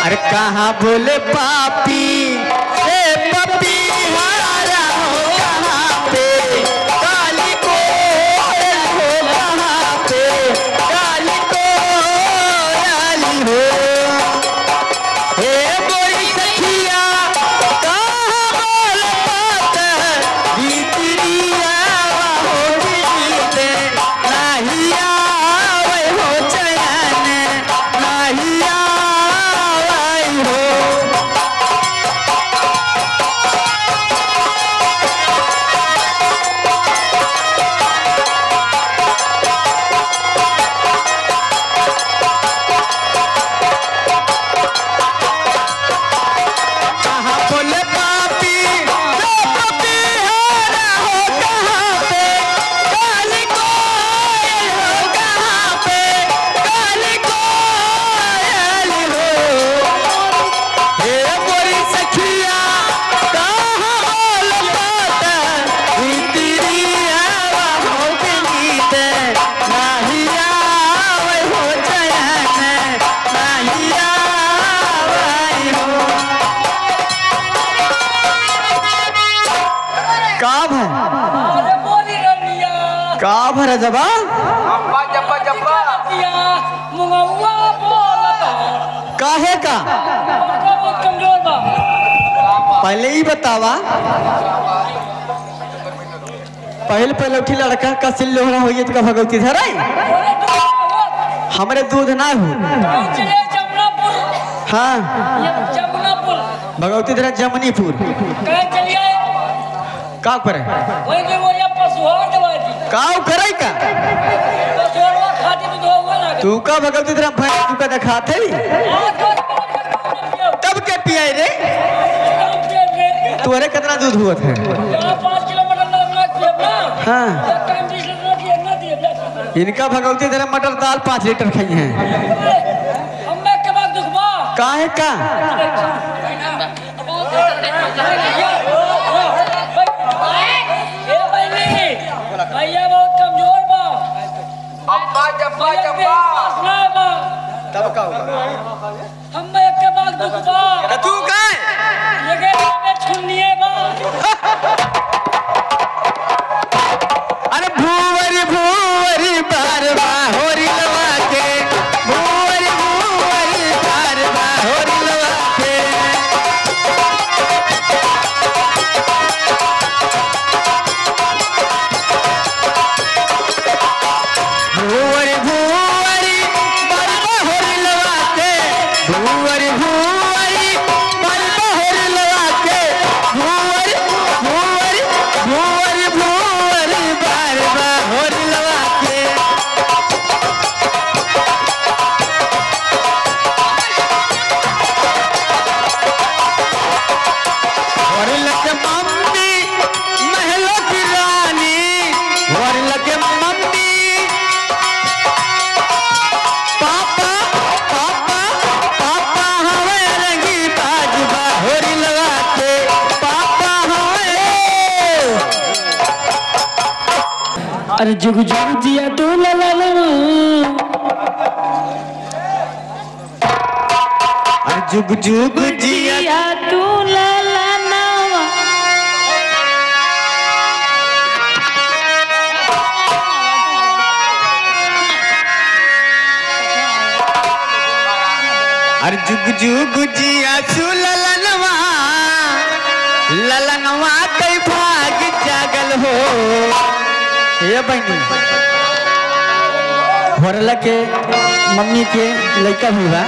अरे कहाँ बोले पापी ए पपी हारा हो कहाँ पे काली को हो कहाँ पे काली को हो हे बोली सखिया कहाँ बोल पाता बीतरिया हो बीते नहीं आवे हो चैन नहीं आवे हो कहाँ बोले पापी जो पपी हारा हो कहाँ पे काली कोयल हो कहाँ पे काली कोयल हो हे बोली सखिया कहाँ बोल पाता बीतरिया हो बीते नहीं आवे हो चैन नहीं आवे हो का भर अरे बोली रनिया का भर जबा अब्बा जब्बा जब्बा रनिया मुंगवा बोलता काहे का बहुत कमजोर बा पहले ही बतावा पहले उठी लड़का का सिल लोहरा होइए तो का भगवती धराई बोले तो हमरे दूध ना हो चले जमुनापुर हाँ जमुनापुर भगवती धरा जमनीपुर कहे चलिए का करे वही के बोलिया पशुहार दवाई थी का करे का पशुहार खाती तो धोवा लगे तू का भगवती धरा भाई तू का दिखाते ही तब के पियाई रे तोरे कितना दूध हुआ है 5 किलोमीटर लगना पियबना हाँ टाइम 20 लीटर दिए ना दिए इनका भगवती धरा मटर दाल 5 लीटर खाई हैं हमें के बाद दुखबा काहे का भैया बहुत कमजोर बा अब्बा जब्बा भैया के जब्बा पास ना बा तब का होगा हमें एक के बाद दुखबा तो तू का ये के में छुनिए बा अरे भूवरी भूवरी बारवा होरी लवा के भूवरी भूवरी बारवा होरी लवा के भूवरी भूवरी बारवा होरी लवा के भूवरी भूवरी बारवा होरी लवा के भूवरी भूवरी भूवरी भूवरी बारवा होरी लवा के वरल के मम्मी महलों की रानी वरल के मम्मी पापा पापा पापा हवे रंगी बाजबा होरी लगा के पापा हवे अरे जुग जुग जिया तू ला ला ला अरे जुग जुग जिया तू ला ला नावा अरे जुग जुग जिया सुललनवा ललनवा कई भाग जागल हो ये बहनी भरला के मम्मी के लड़का हुआ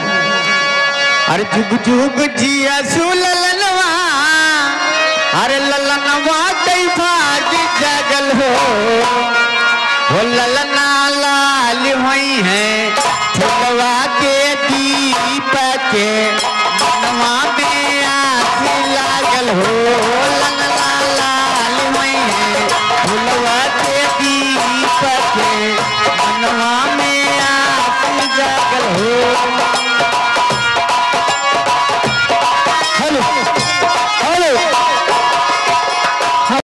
अरे जुग जुग जिया सुललनवा अरे ललनवा कई भाग जागल हो ललना लाल हुई है फुलवा के दीप के मनवा में आँख लागल हो